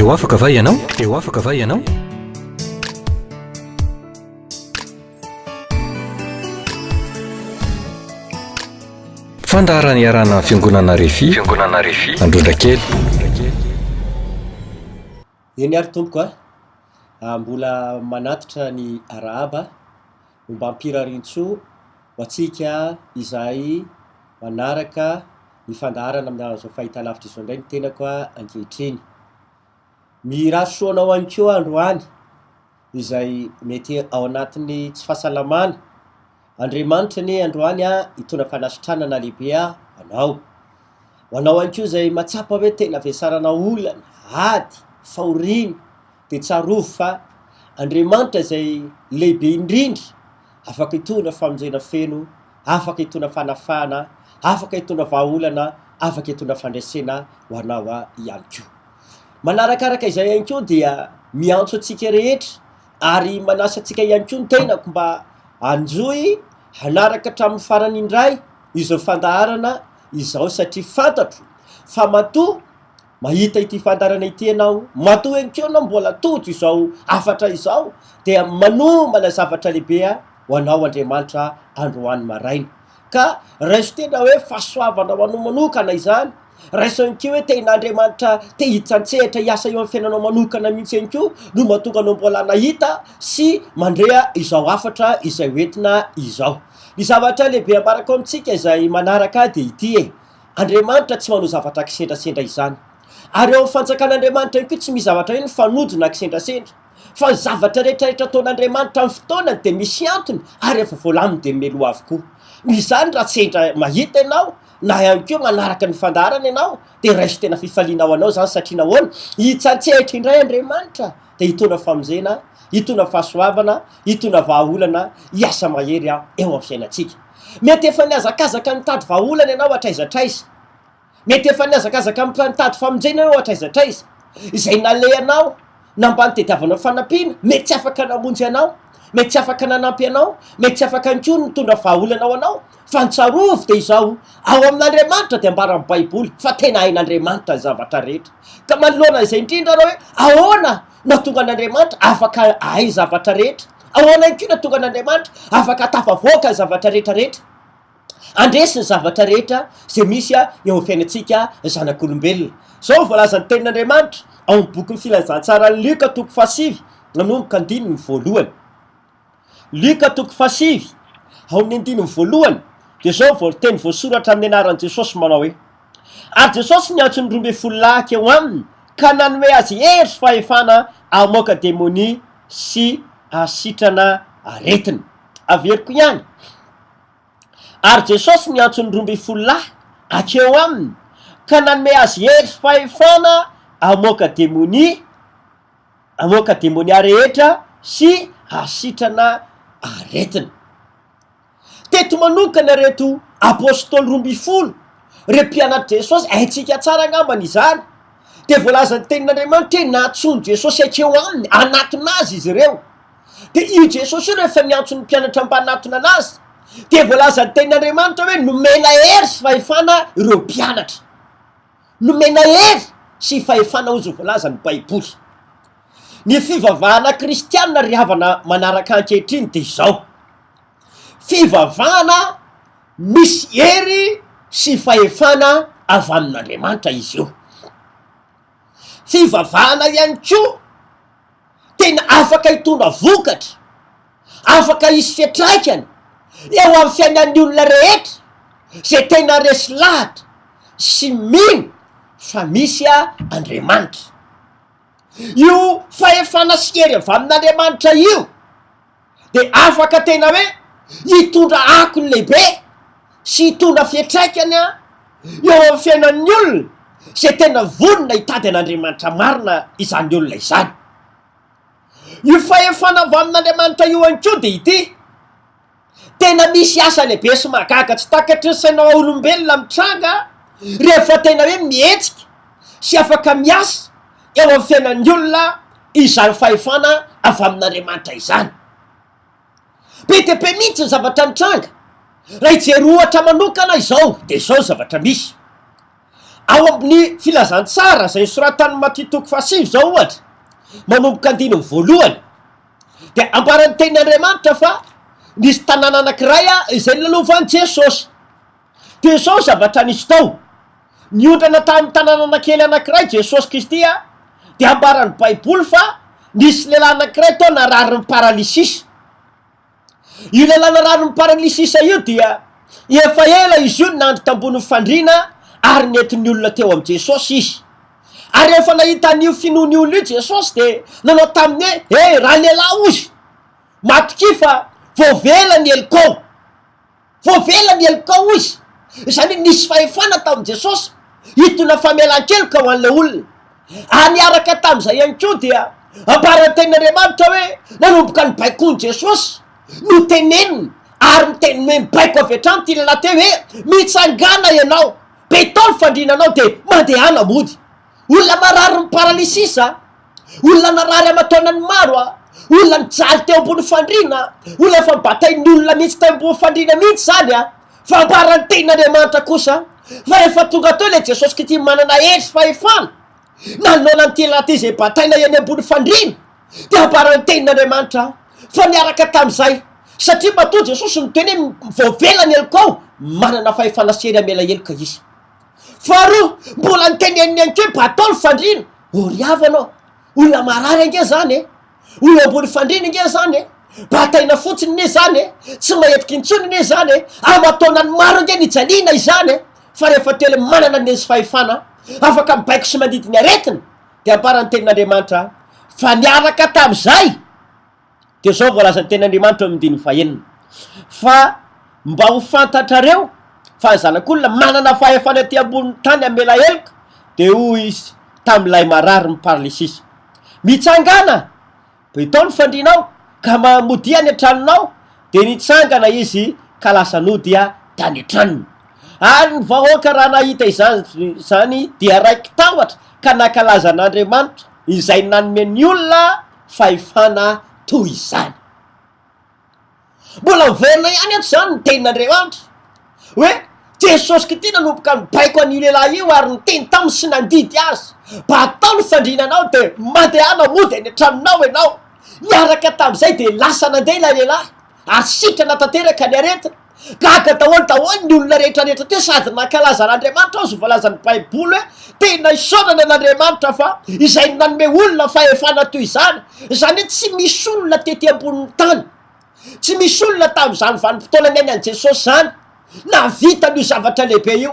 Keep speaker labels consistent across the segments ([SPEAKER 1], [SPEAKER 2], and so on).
[SPEAKER 1] eo afaka va ianao eo afaka va ianao fandarany arana fiangonana refi androndra kely
[SPEAKER 2] eny ary tompoko mbola manatitra ny arahaba momba ampirarintso ho atsika izay manaraka ny fandaharana amin'izao fahitalavitra izao indray ny tenako ankehitriny mirasoanao any keo androany izay mety ao anatin'ny tsy fahasalamana Andriamanitra ny androany hitondra fanasitranana lehibe anao ho any keo izay matsapa hoe tena vesarana olana ady fahoriny de tsarovo fa Andriamanitra izay lehibe indrindra afaka hitondra famonjena feno afaka hitondra fanafana afaka hitondra vahaolana afaka hitondra fandraisena ho anao ihany koa manarakaraka izay ihany koa dia miantso atsika rehetra ary manasa atsika ihany koa ny tenako mba anjoy hanaraka hatramin'ny farany indray izao fandaharana izao satria fantatro fa matoa mahita ity fandaharana ity ianao matoa ihany koa anao mbola toto izao afatra izao dia manomana zavatra lehibe ho anao Andriamanitra androany maraina ka raiso tena hoe fahasoavana ho anao manokana izany raiso ihany koa hoe tena Andriamanitra te hitsantsehatra hiasa eo amin'ny fiainanao manokana mihitsy ihany koa no mahatonga anao mbola nahita sy mandrea izao afatra izay hoentina izao ny zavatra lehibe ambaraka amintsika izay manaraka dia ity Andriamanitra tsy manao zavatra kisendrasendra izany ary eo amin'ny fanjakan'Andriamanitra ihany koa tsy misy zavatra hoe ny fanodina kisendrasendra fa ny zavatra rehetrarehetra ataon'Andriamanitra amin'ny fotoanany dia misy antony ary efa voalaminy dia mimeloha avokoa izany raha sendra mahita ianao na ihany koa manaraka ny fandaharana ianao dia raiso tena fifalianao anao zany satria nahoana hitsantsehatra indray Andriamanitra dia hitondra famonjena hitondra fahasoavana hitondra vahaolana hiasa mahery eo amin'ny fiainantsika mety efa niazakazaka nitady vahaolana ianao hatraizatraiza mety efa niazakazaka mitady famonjena ianao hatraizatraiza izay nalehanao nambany tediavanao fanampiana mety tsy afaka namonjy anao mety tsy afaka nanampy anao mety tsy afaka nko nitondra vahaolanao anao fa nitsarovo dia izao ao amin'Andriamanitra dia ambara amin'ny baiboly fa tena hain'Andriamanitra ny zavatra rehetra ka manoloana izay indrindra rao hoe ahoana natonga an'Andriamanitra afaka ahay zavatra rehetra ahoana inko natonga an'Andriamanitra afaka tafavoaka ny zavatra rehetrarehetra andresy ny zavatra rehetra izay misy eo amin'ny fiainantsika zanak'olombelona zao voalazan'ny tenin'Andriamanitra ao amin'ny boky ny filazantsarany Luka toko fahasivy nanomboka andininy voalohany Luka toko fahasivy ao amin'ny andininy voalohany dia zao teny voasoratra amin'ny anaran'i Jesosy manao hoe ary Jesosy niantso ny 12 lahy eo aminy ka nanome azy hery sy fahefana hamoaka demonia sy hasitrana aretina averiko ihany ary Jesosy niantso ny 12 lahy akeo aminy ka nanome azy hery sy fahefana hamoaka demonia rehetra sy hasitrana aretina teto manokana reto apôstôly 12 re mpianatra Jesosy haintsika tsara angambana izany dia voalazan'ny tenin'Andriamanitra hoe nahatsony Jesosy akeo aminy anatona azy izy ireo dia io Jesosy io rehefa niantso ny mpianatra mba anatona anazy dia voalazan'ny tenin'Andriamanitra hoe nomena hery sy fahefana ireo mpianatra nomena hery sy fahefana ozy voalazan'ny baiboly ny fivavahana kristianina ry havana manaraka ankehitriny dia izao fivavahana misy hery sy fahefana avy amin'Andriamanitra izy io fivavahana ihany koa tena afaka hitondra vokatra afaka hisy fiatraikany eo amin'ny fiainan'ny olona rehetra zay tena resy lahatra sy mino fa misy Andriamanitra io fahefana sy hery avy amin'Andriamanitra io dia afaka tena hoe hitondra akony lehibe sy hitondra fiatraikany eo amin'ny fiainan'ny olona zay tena vonona hitady an'Andriamanitra marina izany olona izany io fahefana avy amin'Andriamanitra io ihany koa dia ity tena misy asa lehibe sy mahagaga tsy takatry ny saina olombelona mitranga rehefa tena hoe mihetsika sy afaka miasa eo amin'ny fiainan'ny olona izany fahefana avy amin'Andriamanitra izany be dia be mihitsy ny zavatra mitranga raha hijery ohatra manokana izao dia izao zavatra misy ao amin'ny filazantsara zay soratany Matthieu fasivy zao ohatra manomboka andininy voalohany de ambaran'ny tenin'Andriamanitra fa nisy tanàna anankiray izay lalovany Jesosy de zao zavatra nisy tao niondrana tamin'ny tanàna anakely anankiray Jesosy Kristy de ambaran'ny baiboly fa nisy lehilahy anankiray tao narariny paralysisa. Io lehilahy narariny paralysisa io dia efa ela izy io nandry tamboniny fandriana ary nentin'ny olona teo am' Jesosy izy ary efa nahita an'io finoany olona io Jesosy de nanao taminy hoe raha lehilahy ozy matoky fa voavela ny elikao izy zany nisy fahefana tamin'i Jesosy hitona famelan-keloka ho an'le olona ary niaraka tam'izay ihany koa dia ambaran'ny tenin'Andriamanitra hoe nanomboka ny baikony Jesosy no teneniny ary miteny hoe mibaiko avy hatrany ty lehilahy teo hoe mitsangana ianao betao ny fandrinanao de mandehana mody. Olona marary ny paralysisa, olona narary amataonany maro olona nijaly teo ambony fandriana, olona fa mibatain'ny olona mihitsy teo ambony fandriana mihitsy zany fa ambaran'ny tenin'Andriamanitra kosa fa rehefa tonga teo le Jesosy Kristy manana hery fahefana nanona ny ty lehilahy ty zay bataina eny ambony fandriana de ambaran'ny tenin'Andriamanitra fa niaraka tam'izay satria matoa Jesosy niteny hoe voavela ny elikao manana fahefana sery amela eloka izy. Faharoa mbola niteneniny ihany koa batao ny fandriana oriavanao olona marary ange zany olona ambony fandriana ange zany bataina fotsiny ne zany tsy mahetiky intsony ne zany amataonany maro ange nijaliana izany fa rehefa tele manana nezy fahefana afaka mibaiko sy mandidiny aretina de ambaran'ny tenin'Andriamanitra fa niaraka tam'izay de zao voalazan'ny tenin'Andriamanitra mindiny fahenina fa mba ho fantatrareo fa zanak'olona manana fahefana ty ambony tany amela eloka de hoy izy tam'ilay marary ny paralysisa mitsangana betao ny fandrinao ka mamody any antranonao de nitsangana izy ka lasa nodya tany antranony ary ny vahoaka raha nahita izany dia raiky tahotra ka nakalaza an'Andriamanitra izay nanome olona fahefana toy izany. Mbola miverina ihany eto zany ny tenin'Andriamanitra hoe Jesosy Kristy nanomboka mibaiko an'io lehilahy io ary niteny taminy sy nandidy azy batao ny fandrinanao de mandehana mody any antranonao ianao niaraka tam'izay de lasa nandeha ilay lehilahy ary sitrana tanteraka ny aretina gaga daholo ny olona rehetrarehetra teo sady nankalaza an'Andriamanitra ao zy voalazan'ny baiboly hoe tena isaonana an'Andriamanitra fa izay nanome olona fahefana toy izany zany hoe tsy misy olona tety ambonin'ny tany tsy misy olona tam'izany vanim-potoana ny ainy an' Jesosy zany navita n'io zavatra lehibe io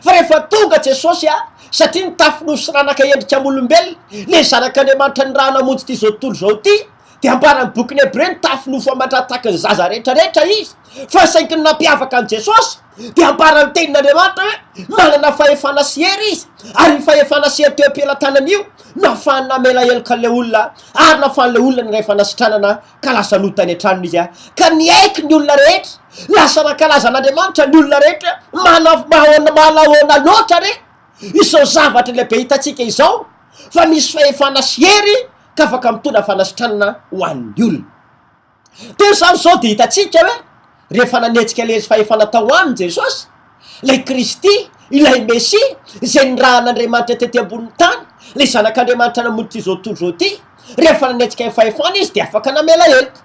[SPEAKER 2] fa rehefa tonga Jesosy satria nitafinosy ranaka endrika am'olombelona le zanak'Andriamanitra ny raha namonjy ty zao tontolo zao ty de ambarany bokyny Hebreo nitafinofo amandrataky ny zaza rehetrarehetra izy fa sainky nampiavaka an' Jesosy de ambarany tenin'Andriamanitra hoe manana fahefana sy hery izy ary fahefana sy hery teo am-pelantanany io nafahany namela eloka le olona ary nafahan'le olona ny rehefa nasitranana ka lasa notany antranony izy ka niaiky ny olona rehetra lasa nankalaza an'Andriamanitra ny olona rehetra malahoana loatra re izao zavatra lehibe hitatsika izao fa misy fahefana sy hery ka afaka mitondra fanasitranana ho an'ny olona. Teo zany zao de hitatsika hoe rehefa nanetsika le fahefana tao aminy Jesosy lay Kristy ilay Mesia izay ny raha an'Andriamanitra tety ambony tany le zanak'Andriamanitra namonjy ty zao tontolo zao ty rehefa nanetsika fahefana izy de afaka namela eloka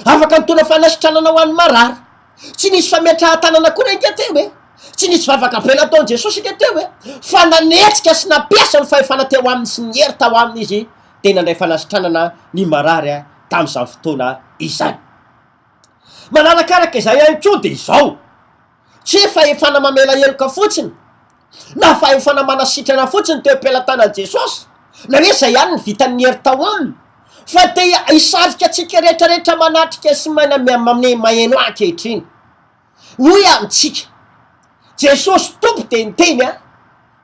[SPEAKER 2] afaka mitondra fanasitranana ho an'ny marary tsy nisy fametrahan-tanana koa renka teo hoe tsy nisy vavaka-pela ataon'i Jesosy ika teo hoe fa nanetsika sy nampiasa ny fahefana teo aminy sy ny hery tao aminy izy tena ndray fanasitranana ny marary tam'izany fotoana izany. Manarakaraka izay ihany koa de izao tsy fahefana mamela eloka fotsiny na fahefana manasitrana fotsiny teo am-pelantanan'i Jesosy na hoe zay ihany ny vitan'ny hery tao aminy fa te hisarika atsika rehetrarehetra manatrika sy mamne maheno ankehitriny hoy amintsika Jesosy tompo de niteny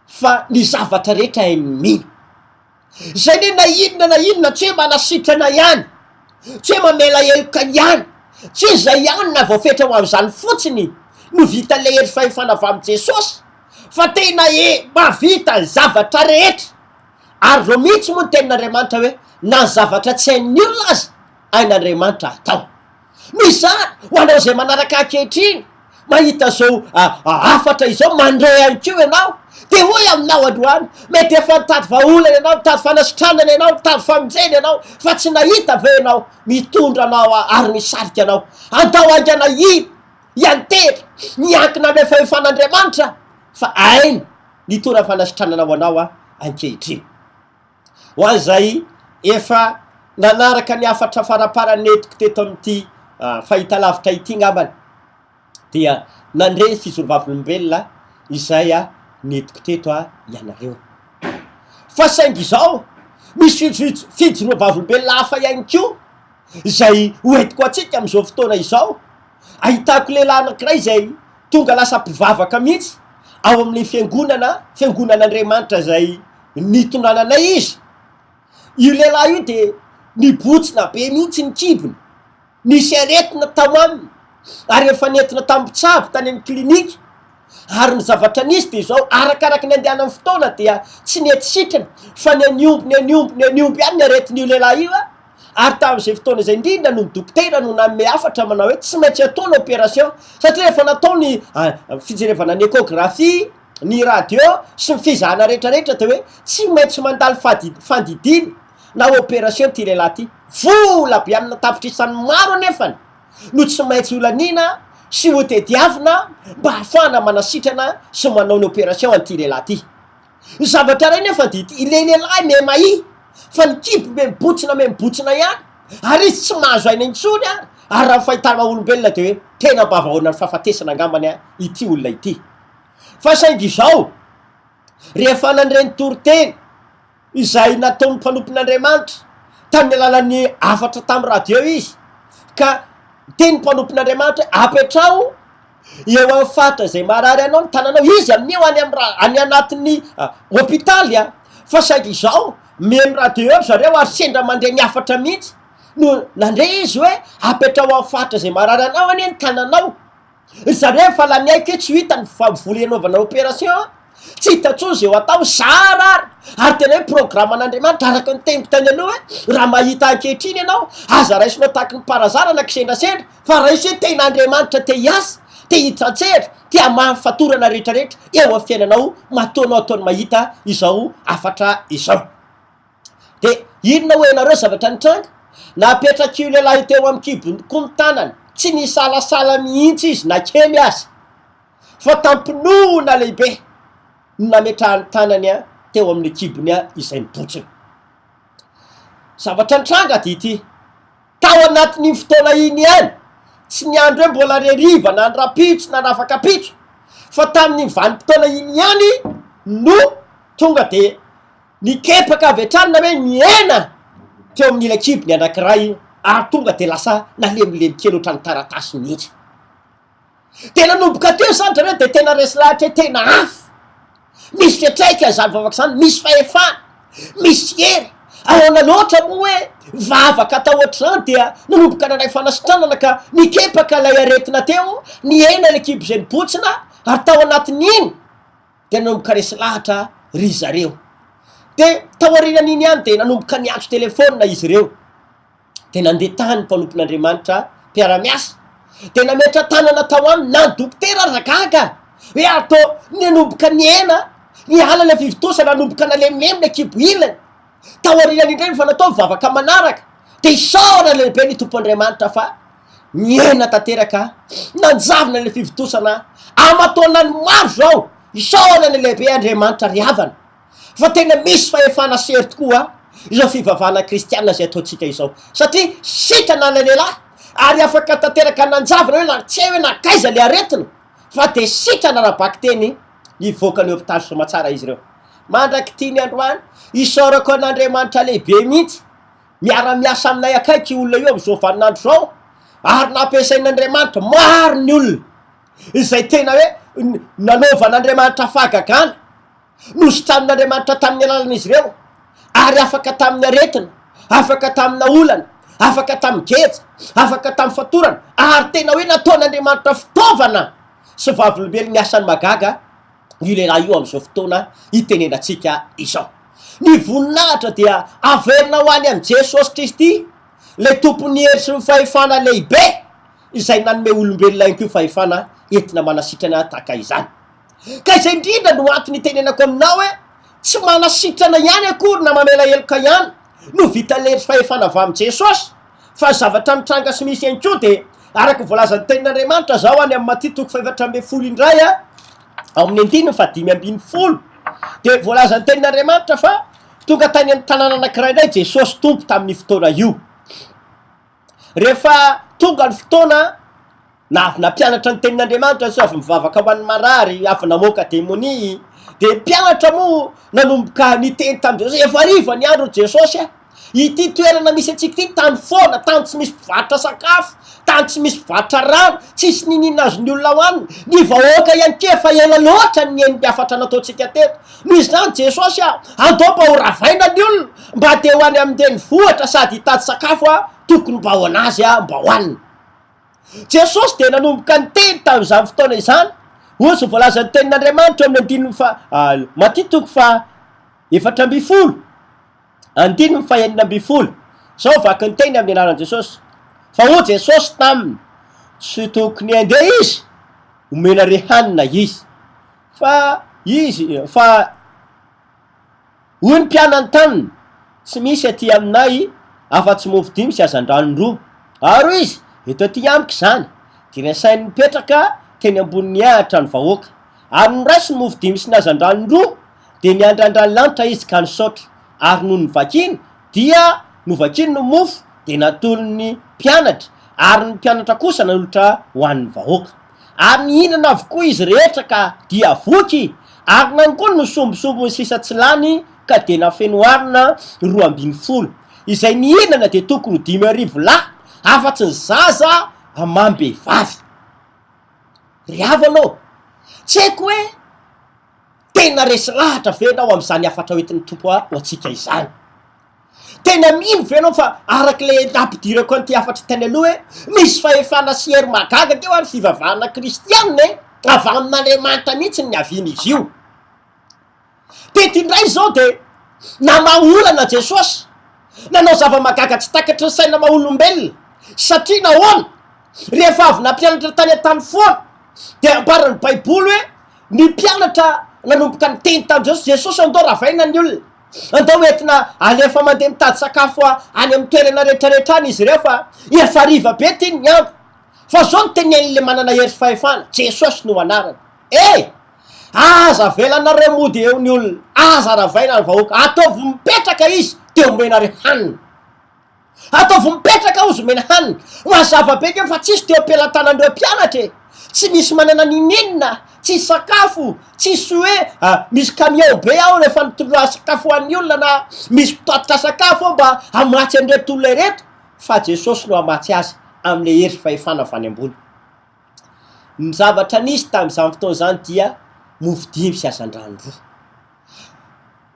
[SPEAKER 2] fa ny zavatra rehetra mino zay ne na inona tsy hoe manasitrana ihany tsy hoe mamela eloka ihany tsy zay ihany na voafetra ho am'izany fotsiny no vita le hery fahefana avy amin'i Jesosy fa tena mavita ny zavatra rehetra ary ro mihitsy moa ny tenin'Andriamanitra hoe na ny zavatra tsy hain'ny olona azy hain'Andriamanitra atao. Misy zany ho anao zay manaraka ankehitriny mahita zao afatra izao mandre any keo ianao de hoy aminao androany mety efa mitady vaolana ianao mitady fanasitranana ianao mitady famonjena ianao fa tsy nahita ve ianao mitondra anao ary misarika anao andao angana iantery miankina ame fahefan'Andriamanitra fa ainy nitora fanasitrananao anao ankehitriny ho an'izay efa nanaraka ny afatra faraparanetiko teto amin'ity fahita lavitra ity ngambany dia nandre fijorovavolom-belona izay netiko teto ianareo fa saingy izao misy fijorovavolom-belona hafa ihany ko izay hoentiko atsika am'izao fotoana izao ahitako lehilahy anankiray zay tonga lasa mpivavaka mihitsy ao amin'ny fiangonan'Andriamanitra zay nitondrananay izy io lehilahy io de nibotsina be mihitsy ny kibony nisy aretina tao aminy ary efa nentina tambitsabo tany amin'ny klinika ary ny zavatra nisy de zao arakaraky ny andehanany fotoana dia tsy nety fa niomby ihany ny aretin'io lehilahy io ary tamin'izay fotoana zay indrindra no ny dokotera no nanome afatra manao hoe tsy maintsy ataony opération satria efa natao ny fijerevana ny échographie ny radio sy ny fizahana rehetrarehetra de hoe tsy maintsy mandalo fandidiny na opération ty lehilahy ty vola be amina tapitra isan'ny maro anefany no tsy maintsy olanina sy hotediavina mba hafana manasitrana sy manao ny opération an'ity lehilahy ty zavatra ray nefa dity ile lehilahy memahy fa ny kibo mibotsina ihany ary izy tsy mahazo aina intsony ary raha fahitana olombelona de hoe tena mba vahoana ny fahafatesana angambany ity olona ity fa saingy izao rehefa nandreny toriteny izay nataon'ny mpanompon'Andriamanitra tamin'ny alalan'ny afatra tamin'ny radio izy ka teny mpanompon'Andriamanitra apetrao eo amin'ny fatra zay marary anao ny tananao izy amin'io any anatin'ny hôpitaly fa saingy izao memy radio eo zareo ary sendra mandeha ny afatra mihitsy no nandre izy hoe apetrao amin'ny fatra zay marary anao any ny tananao zareo fa la niaiko hoe tsy hita ny vola anaovana opération tsy hita tsony zay ho atao zarary ary tena hoe programa an'Andriamanitra araka ny teniko tany aloha hoe raha mahita ankehitriny ianao aza raisinao tahaky ny parazarana kisendrasendra fa raisy hoe tena Andriamanitra te hiasa te hitrantsehatra tia mahafatorana rehetrarehetra eo amin'ny fiainanao matoanao ataony mahita izao afatra izao de inona hoe ianareo zavatra nitranga napetraky io lehilahy teo amin'ny kibonyko ny tanany tsy nisalasala mihitsy izy na kely azy fa tampinoana lehibe nametrahany tanany teo amin'ny kibony izay mibotsina zavatra nitranga dity tao anatin'ny fotoana iny ihany tsy niandro hoe mbola reriva na ndrapitso na nafakapitso fa tamin'ny vanim-potoana iny ihany no tonga de nikepaka avy hatrany na hoe miena teo amin'ila kibony anankiray ary tonga de lasa nalemilemy kely ohatrany taratasy mihitsy tena nomboka teo sandra reo de tena resy lahatra hoe tena afy misy fiatraika zany vavaka zany misy fahefana misy hery ahoana loatra moa hoe vavaka atao ohatr'izany dia nanomboka nanay fanasitranana ka nikepaka lay aretina teo niena le kibo zay nibotsina ary tao anatin'iny de nanomboka resy lahatra ry zareo de tao arinan'iny ihany de nanomboka niantso telefona izy ireo de nandeha tany mpanompon'Andriamanitra mpiara-miasa de nametra tanana tao aminy na ny dokotera ragaga hoe atao nanomboka niena niala le vivitosana nanomboka nalemilemy le kibo ilany tao arinan'indray fa natao mivavaka manaraka de isaorana lehibe ny tompo Andriamanitra fa niena tanteraka nanjavina le fivitosana amatoanany maro zao isaorana lehibe Andriamanitra riavana fa tena misy fahefana sery tokoa izao fivavahana kristianina zay ataotsika izao satria sitrana le lehilahy ary afaka tanteraka nanjavina hoe na tsy hay hoe nakaiza le aretina fa de sitrana rahabaky teny nivoakany hôpitaly Soamatsara izy ireo mandraky tiany androany isaorako an'Andriamanitra lehibe mihitsy miara-miasa aminay akaiky olona io am'izao vaninandro zao ary nampiasain'Andriamanitra maro ny olona izay tena hoe nanaovan'Andriamanitra fahagagana nositramin'Andriamanitra tamin'ny alalan'izy ireo ary afaka tamin'ny aretina afaka tamina olana afaka tamin'ny geja afaka tamin'ny fatorana ary tena hoe nataon'Andriamanitra fitaovana sy vavolombelo miasany magaga io lehilahy io am'izao fotoana itenenantsika izao ny voninahitra dia averina ho any am' Jesosy Kristy le tompony hery sy ny fahefana lehibe izay nanome olombelona ihany ko fahefana entina manasitrana tahaka izany. Ka izay indrindra no antony tenenako aminao hoe tsy manasitrana ihany akory na mamela heloka ihany no vita lery fahefana avy amin'i Jesosy, fa zavatra mitranga sy misy ihany koa de araka voalazan'ny tenin'Andriamanitra zao any amin'ny Matia 7:10 indray ao amin'ny 5:50 de voalazan'ny tenin'Andriamanitra fa tonga tany amin'ny tanàna anankiray indray Jesosy tompo tamin'ny fotoana io. Rehefa tonga ny fotoana na avy nampianatra ny tenin'Andriamanitra sy avy mivavaka ho an'ny marary, avy namoaka démonie, de mpianatra moa nanomboka niteny tamin' Jesosy efa hariva ny andro Jesosy ity toerana misy antsika ity tany foana, tany tsy misy mpivarotra sakafo, tany tsy misy mpivarotra rano, tsisy ninina azony olona hoanina, ny vahoaka ihany ke fa ela loatra ny eny-biafatra nataontsika teto. Noho izany Jesosy andao mba ho ravaina ny olona mba te ho any amin'ny vohatra sady hitady sakafo tokony mba ho anazy mba hoanina. Jesosy de nanomboka ny teny tamin'izany fotoana izany, ozy voalazan'ny tenin'Andriamanitra amin'ny Matia 4:4 zao vaky ny teny amin'ny anaran'i Jesosy. Fa ho Jesosy taminy tsy tokony andeha izy omena rehanina izy, fa hoy ny mpianany taminy tsy misy aty aminay afa-tsy mofo 5 sy azan-drano 2. Aro izy eto aty amiko izany de nasainy mipetraka teny ambonin'ny ahitra ny vahoaka, ary noraisy ny mofo 5 sy ny azan-drano 2 de miandrandra ny lanitra izy ka nisaotra, ary noho novakiny dia novakiny ny mofo de natolo ny mpianatra, ary ny mpianatra kosa nanolotra ho an'ny vahoaka. Ary nihinana avokoa izy rehetra ka dia voky, ary nangony no sombosombo ny sisa tsy lany ka de nafenoarina 250. Izay nihinana de tokony 5,000 lahy, afatsy ny zaza amam-behivavy. Ry havanao, tsy haiko hoe tena resy lahatra venao amin'izany afatra hoentin'ny tompo ho antsika izany. Tena mino venao fa arak'le nampidirako an'ity afatra tany aloha hoe misy fahefana sy hery magaga teo ary fivavahana kristianina avy amin'Andriamanitra mihitsy ny aviany izy io. Tety indray zao de namaolana Jesosy, nanao zava-magaga tsy takatry ny saina maha-olombelona, satria nahoana rehefa avy nampianatra tany an-tany foana de ambarany baiboly hoe ny mpianatra nanomboka ny teny tamin' Jesosy andao ravaina ny olona, andao entina alefa mandeha mitady sakafo any amin'ny toerana rehetrarehetra any izy ireo fa efa hariva be teny ny andro. Fa zao ny tenen'le manana hery fahefana, Jesosy no anarany. Aza velanareo mody eo ny olona, aza ravaina ny vahoaka, ataovy mipetraka izy de omena rehanina, ataovy mipetraka ozy omena hanina. Mazava be ke fa tsisy teo am-pelantanandreo mpianatra tsy misy manana ninenina, tsisy sakafo, tsisy hoe misy camion be ao rehefa nitoloa sakafo hoan'ny olona na misy mpitatitra sakafo mba amatsy an'ireto olona ireto, fa Jesosy no amatsy azy amin'le hery fahefana avy any ambony. Ny zavatra nisy tamin'izany fotoana zany dia mofo 5 sy azan-drano 2.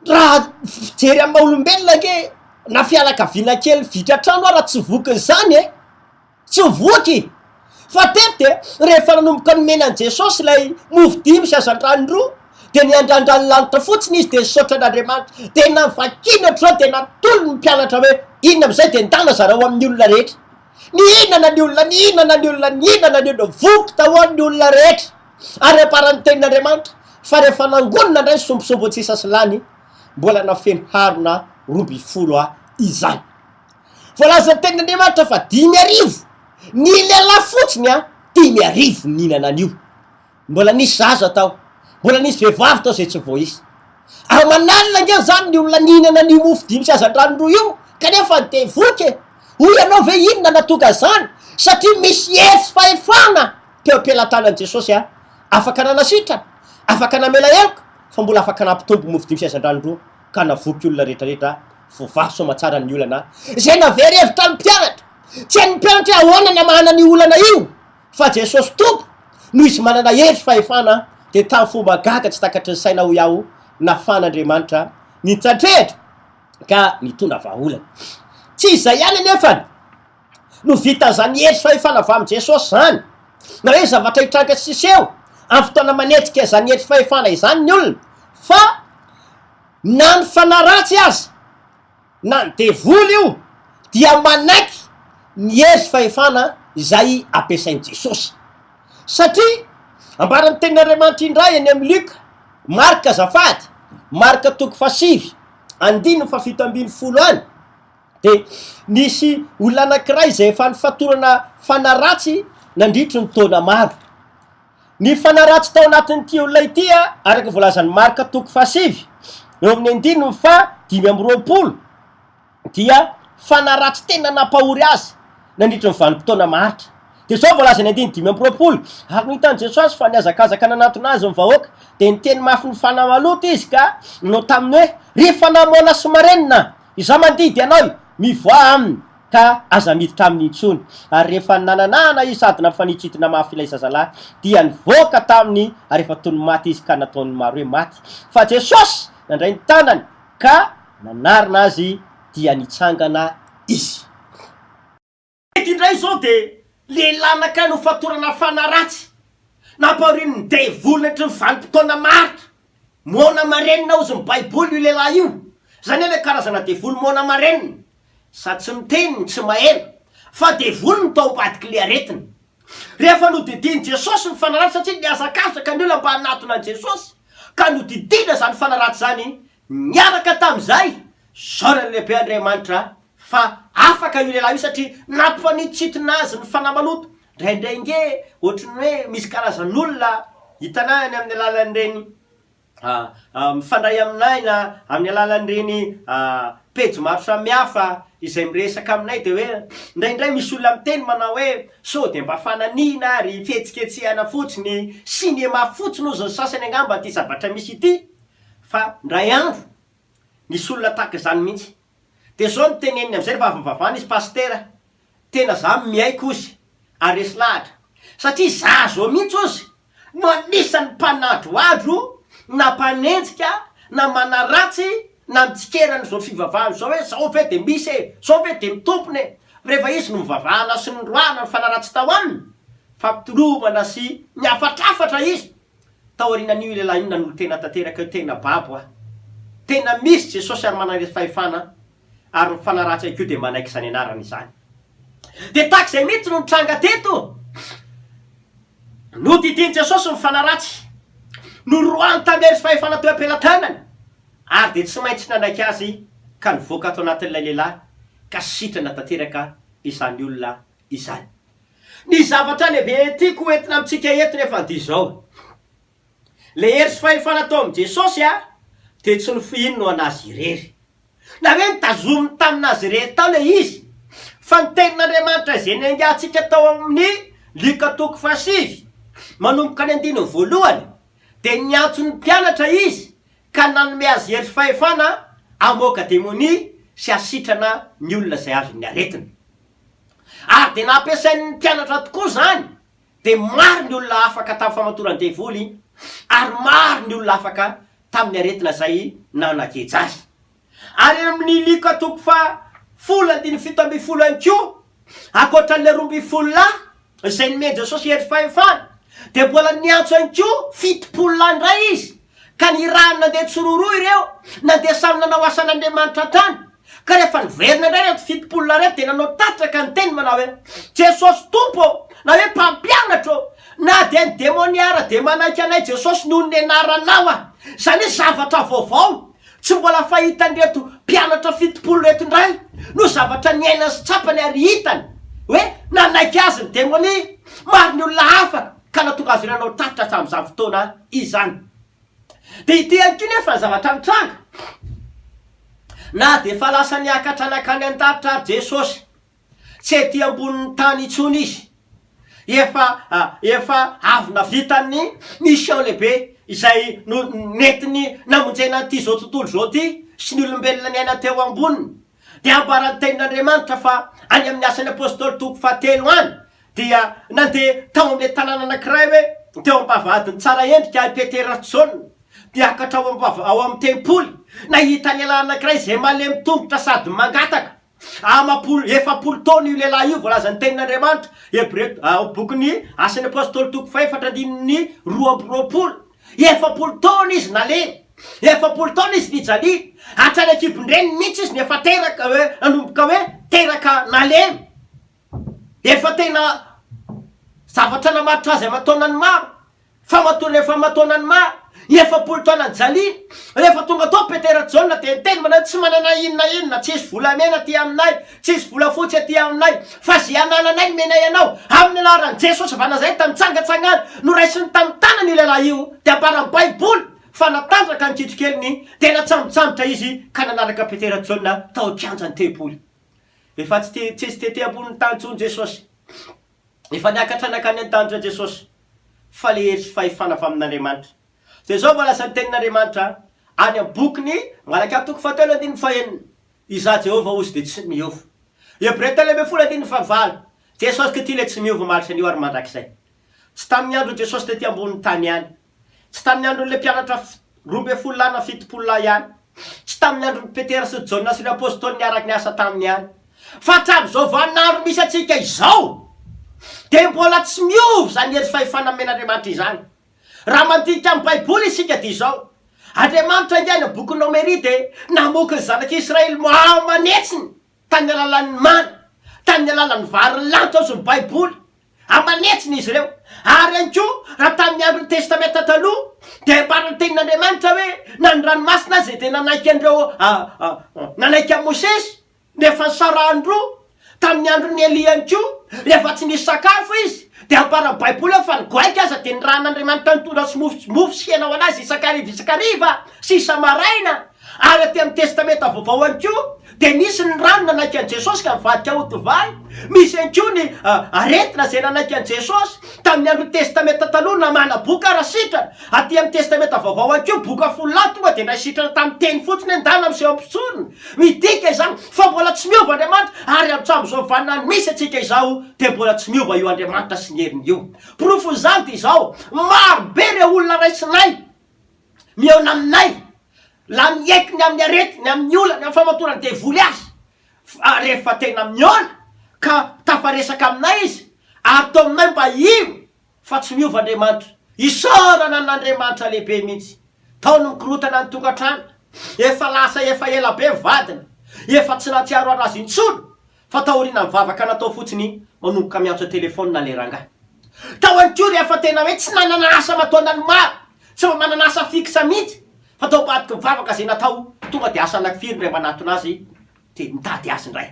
[SPEAKER 2] Raha fijery amin'ny maha-olombelona ke na fianakaviana kely vitra trano raha tsy vokiny zany tsy voky. Fa tety rehefa nanomboka nomena an' Jesosy ilay mofo 5 sy azan-drano 2 de niandrandra ny lanitra fotsiny izy de nisaotra an'Andriamanitra, de navakiny ohatr'izao de natolo ny mpianatra hoe inona am'izay de nitana zareo amin'ny olona rehetra. Nihinana ny olona, nihinana ny olona, nihinana ny olona, voky tahoany ny olona rehetra. Ary aparan'ny tenin'Andriamanitra fa rehefa nangonina indray sombosombo an-tsisa sy lany mbola nafeno harona 12 izany. Voalazan'ny tenin'Andriamanitra fa 5,000 ny lehilahy fotsiny 5,000 nihinana an'io. Mbola nisy zaza tao, mbola nisy vehivavy tao zay tsy voaisy. Amanalina nge zany ny olona nihinana ny mofo 5 sy azan-drano 2 io kanefa de voky. Hoy ianao ve inona natonga zany? Satria misy hery sy fahefana teo am-pelantanan'i Jesosy afaka nanasitrana, afaka namela heloka, fa mbola afaka nampitombo mofo 5 sy azan-drano 2 ka navoky olona rehetrarehetra voavahy soamantsara ny olana. Zay navery hevitra ny mpianatra, tsy hainy mpianatra ahoana ny amahana ny olana io, fa Jesosy tompo noho izy manana hery fahefana de tamin'ny fomba gaga tsy takatry ny saina ho iaho nafan'Andriamanitra nitsatrehitra ka nitondra vahaolana. Tsy izay ihany anefany no vita zany hery fahefana avy amin'i Jesosy zany, na hoe zavatra hitranga siseho amin'ny fotoana manetsika zany hery fahefana izany ny olona, fa na ny fanaratsy azy na ny devoly io dia manaiky ny hery fahefana izay ampiasain'i Jesosy. Satria ambarany tenin'andriamanitra indray eny amin'ny Luka marika azafady marika toko fasivy andiny fa fito ambiny folo any de nisy olona anankiray zay efa nifatorana fanaratsy nandritry ny taona maro. Ny fanaratsy tao anatin'ity olona ity a araka voalazany marika toko fasivy eo amin'ny andiny fa 5 dia fanaratsy tena nampahory azy nandritry ny vanim-potoana maritra. De zao voalazany andiny 5 ary nihitan'i Jesosy fa niazakazaka nanatona azy ny vahoaka de niteny mafy ny fanamaloto izy ka no taminy hoe rehefa namoana sy marenina iza mandidy anao mivoa aminy ka aza miditra amin'ny intsony. Ary rehefa nananana izy sady nampanitsidina mafy ilay zazalahy dia nivoaka taminy ary rehefa tony maty izy ka nataony maro hoe maty. Fa Jesosy nandray ny tanany ka nanarina azy dia nitsangana izy. Indray zao de lehilahy anakay no fatorana fanaratsy nampahorin'ny devoly natry ny vanim-potoana maritra moana marenina ozy ny baiboly io lehilahy io. Zany hoe le karazana devoly moana marenina sady tsy miteniny tsy mahena fa devoly ny tao ambadiky le aretina. Rehefa nodidiny Jesosy ny fanaratsy satria niazakazaka ny olona mba hanatona an' Jesosy ka nodidina zany fanaratsy zany niaraka tam'izay zao ny lehibe Andriamanitra fa afaka io lehilahy io satria nampanitsitona azy ny fanamaloto. Ndraindray nge ohatrany hoe misy karazan'olona hitanany amin'ny alalan'ireny mifandray aminay na amin'ny alalan'ireny pejy maro samihafa izay miresaka aminay de hoe ndraindray misy olona miteny manao hoe so de mba fananina ary fihetsiketsehana fotsiny sinema fotsiny ozy ny sasany angamba ty zavatra misy ity. Fa ndray andro nisy olona tahaka zany mihitsy. De zao ny teneniny am'izay rehefa avy mivavahana izy pastera tena za miaiko ozy aresy lahatra satria za zao mihitsy ozy no anisan'ny mpanadroadro na mpanenjika na manaratsy na mitsikerany zao fivavahany zao hoe zao ve de misy e zao ve de mitompone rehefa izy no mivavahana sy ny roana ny fanaratsy tao aminy fampitolomana sy miafatrafatra izy tao arinan'io lehilahy io nanolo tena tanteraka io tena babo a tena misy Jesosy ary manaresy fahefana ary mifanaratsy aikio de manaiky zany anarany izany. De taky zay mihitsy no nitranga teto nodidiny Jesosy ny fanaratsy noroany tamery sy fahefana teo am-pelantanany ary de tsy maintsy nanaiky azy ka nivoaka ato anatin'ilay lehilahy ka sitrana tanteraka izany olona izany. Ny zavatra lehibe tiako entina amitsika eto nefa andy zao le hery sy fahefana tao am' Jesosy a de tsy nofihino no anazy irery na hoe nitazominy taminazy irery tao le izy fa ny tenin'Andriamanitra zay niangatsika tao amin'ny Luka toko fasivy manomboka ny 9 de niantso ny mpianatra izy ka nanome azy hery sy fahefana amoaka demonia sy asitrana ny olona zay azo ny aretina. Ary de nampiasain'ny mpianatra tokoa zany de maro ny olona afaka tamin'ny famatorany devoly ary maro ny olona afaka tamin'ny aretina zay nanakejy azy. Ary amin'ny Luka toko fa 17 any ko akoatran'le 12 lahy zay nomeny Jesosy hery fahefana de mbola niantso any ko 70 lahy ndray izy ka nirahany nandeha tsororoa ireo nandeha samy nanao asan'Andriamanitra tany ka rehefa niverina indray reto 70 lahy reto de nanao tatraka ny teny manao hoe Jesosy tompo na hoe mpampianatra na de ny demoniara de manaiky anay Jesosy noho ny anaranao a zany hoe zavatra vaovao tsy mbola fahitany reto mpianatra 70 reto indray no zavatra niaina sy tsapany ary hitany hoe nanaiky azy ny demonia maro ny olona afaka ka natonga azy nanao tatra hatramin'izany fotoana izany. De ity anky nefa zavatra mitranga na de fa lasa niakatra nakany an-davitra ary Jesosy tsy ety ambonin'ny tany itsony izy efa avy navitany mission lehibe izay no netiny namonjena ty zao tontolo zao ty sy ny olombelona niaina teo amboniny de ambarany tenin'Andriamanitra fa any amin'ny asan'ny apôstôly toko fahatelo any dia nandeha tao amin'le tanàna anankiray hoe teo am-bavahadiny tsara endrika Petera Jaune niakatra ao amin'ny tempoly nahita lehilahy anankiray zay malemy tongotra sady mangataka efapolo taona io lehilahy io voalazany tenin'Andriamanitra Hebreo bokin'ny asan'ny apôstôly toko fa 4:2 efapolo taona izy nalemy efapolo taona izy nijaliny hatrany akibondreny mihitsy izy nefa teraka hoe nanomboka hoe teraka nalemy efa tena zavatra namaritra azy amataonany maro famatoanany ma 9 taonany jaliny rehefa tonga tao Peteratsona de teny mana tsy manana inona tsisy volamena ty aminay tsisy volafotsy aty aminay fa zay anananay menay anao amin'ny anaran'i Jesosy vanazay tamitsangatsangana no raisiny tamin'ny tanany io lehilahy io de amparany baiboly fa natanjaka ny kitrokeliny tena tsamotsamotra izy ka nanaraka Peteratsona tao kianjany tepoly efa tsisy tete amboniny tany tsony Jesosy efa niakatra nakany an-tany Jesosy fa le hery sy fahefana avy amin'Andriamanitra zay zao voalaza ny tenin'Andriamanitra any amin'ny bokiny malaka toko 7:1 iza Jehova ozy de tsy miova Hebreo 12:9 Jesosy ke ty le tsy miova malisa an'io ary mandrakizay tsy tamin'ny andro Jesosy tety amboniny tany ihany tsy tamin'ny andron'le mpianatra 12 na 7 ihany tsy tamin'ny andron'ny Petera sy Jona sy ny apôstôly niaraky niasa taminy ihany fa hatramy zao vaninandro misy atsika izao de mbola tsy miova zany hery fahefana amen'Andriamanitra izany raha mandinika amin'ny baiboly isika ty izao Andriamanitra ingany boky Nomery de namoky ny zanak'Israely manetsiny tany alalan'ny mana tany alalan'ny vary lanto azo ny baiboly amanetsiny izy ireo ary anko raha tamin'ny andro ny testamenta taloha de mbarany tenin'Andriamanitra hoe na ny ranomasina azy de nanaiky andreo nanaiky amin'ny Mosesy nefa sarandro tamin'ny andro ny Eliany ko rehefa tsy nisy sakafo izy de amparany baiboly fa ny goaiky aza de ny ran'Andriamanitra nitondra sy mofo sy hena ho anazy isakariva sy isamaraina ary aty amin'ny testamenta vaovao any ko de misy ny rano nanaiky an' Jesosy ka mivadika otovay misy any ko ny aretina zay nanaiky an' Jesosy tamin'ny andro testamenta taloha namana boka raha sitrana aty amin'ny testamenta vaovao any ko boka 10 tonga de nasitrana tamin'ny teny fotsiny andana am'izay ampitsorony midika izany fa mbola tsy miova Andriamanitra ary am'tram'izao vaninany misy atsika izao de mbola tsy miova io Andriamanitra sy ny heriny io profo zany ty izao maro be re olona raisinay miaona aminay la miekiny amin'ny aretiny amin'ny olany amin'ny famatorany devoly azy rehefa tena miona ka tafaresaka aminay izy ary to aminay mba io fa tsy miova Andriamanitra isorana n'Andriamanitra lehibe mihitsy taony mikorotana ny tokantrano efa lasa efa ela be vadina efa tsy natsiaro anazy intsony fa taoriana mivavaka natao fotsiny manomboka miantso telefônina le rangahy tao any ko rehefa tena hoe tsy nanana asa matoanany maro tsy mba manana asa fiksa mihitsy fa tao badiky mivavaka zay natao tonga de asa anakifiry ndray manatonazy de mitady azy indray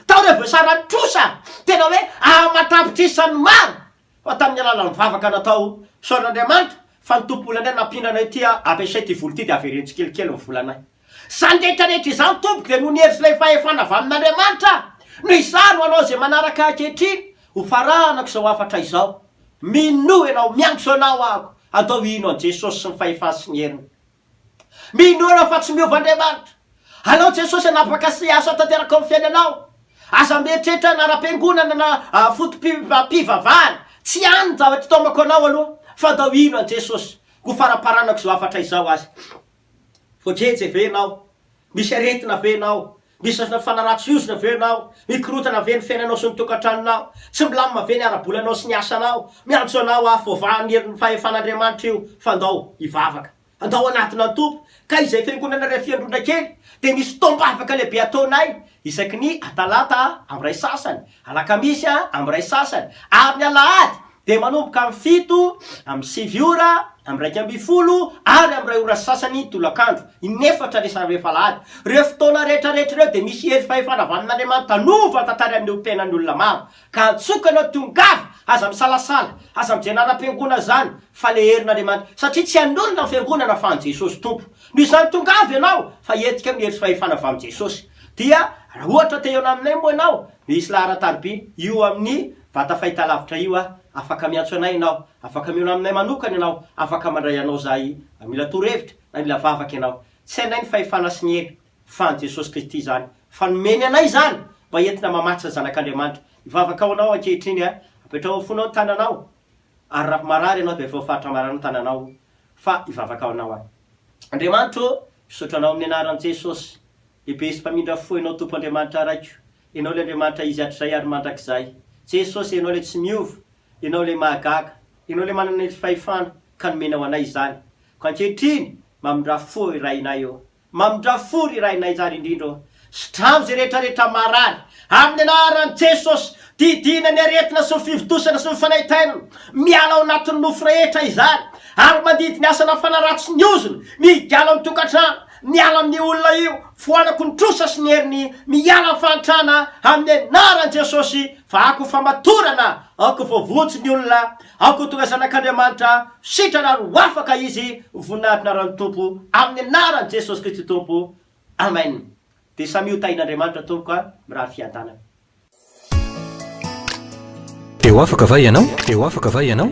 [SPEAKER 2] tao rehefa sarany trosa tena hoe amatapitrisany maro fa tamin'ny alalan'ny mivavaka natao soran'Andriamanitra fa ny tompoly indray nampindrana tia ampiasay ty voly ty de averentsy kelikely ny volanay zany rehetrarehetra izany tomboky de no niery sy lay fahefana avy amin'Andriamanitra no isaro anao zay manaraka ankehitriny ho faranako zao afatra izao mino ianao miantso anao ako atao ino an' Jesosy sy ny fahefany sy ny heriny mino anao fa tsy miova Andriamanitra alao Jesosy anapaka sy aso atanteraka amin'ny fiainanao aza mieritreritra nara-piangonana na fotom-pivavahana tsy any zavatra taomako anao aloha fa atao ino an' Jesosy ho faraparanako zao afatra izao azy foajeje venao misy aretina venao misy fanaratsiosina venao mikorotana ve ny fiainanao sy ny tokantranonao tsy milamina ve ny arabolanao sy ny asanao miantso anao afovahany herin'ny fahefan'Andriamanitra io fa andao ivavaka andao anatina ny tompo ka izay fiangonana ray fiandrondra kely de misy tombavaka lehibe ataonay isaky ny atalata am'ray sasany alakamisy am'ray sasany ary ny alahady de manomboka amin'ny 7 amin'ny 9 ora amin'ny 1:10 ary amin'ny 2 ora sasany tolakandro inefatra resana rehefa alahady reo fotoana rehetrarehetra reo de misy hery fahefana avy amin'Andriamanitra tanova tantary amin'ny tenan'ny olona maro ka antsoka anao tongavy aza misalasala aza mijena ara-piangona zany fa le herin'Andriamanitra satria tsy an'olona ny fiangonana fa an' Jesosy tompo no izany tongavy ianao fa etika amin'ny hery fahefana avy amin'i Jesosy dia raha ohatra te eo aminay moa ianao misy lahara-tariby io amin'ny vata fahitalavitra io afaka miantso anay ianao afaka miona aminay manokana ianao afaka mandray anao zay mila torohevitra na mila vavaka ianao tsy anay ny fahefana sy ny hery fa an' Jesosy Kristy zany fa nomeny anay zany mba entina mamatsa zanak'Andriamanitra ivavaka ao anao ankehitriny apetrao fonao ny tananao ary raha marary ianao de efa faritra marary ny tananao fa ivavaka ao anao Andriamanitra misaotra anao amin'ny anaran'i Jesosy lehibe sy mpamindra fo ianao tompo Andriamanitra raiko ianao le Andriamanitra izy atrizay ary mandrakizay Jesosy ianao le tsy miova ianao le mahagaga ianao le manana ny fahefana ka nomena ho anay izany ka ankehitriny mamindra fo irainay eo mamindra fo irainay zany indrindra sitramo zay rehetrarehetra marary amin'ny anaran'i Jesosy didina ny aretina sy ny fividosana sy ny fanaitainana miala ao anatin'ny nofo rehetra izany ary mandidy ny asana fanaratsy ny ozony miala amin'ny tokantrano miala amin'ny olona io foanako ny trosa sy ny heriny miala ny fantrana amin'ny anaran'i Jesosy fa ako famatorana ako voavotsy ny olona ako tonga zanak'Andriamanitra sitrana ro afaka izy voninahitra rano tompo amin'ny anaran'i Jesosy Kristy tompo amen. Dia samy io tain'Andriamanitra tompo ka mirary fiadanana.
[SPEAKER 1] Eo afaka va ianao? Eo afaka va ianao?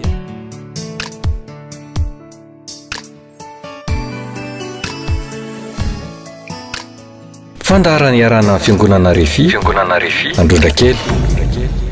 [SPEAKER 1] Fandarany iarana fiangonana Refy, Androndrakely.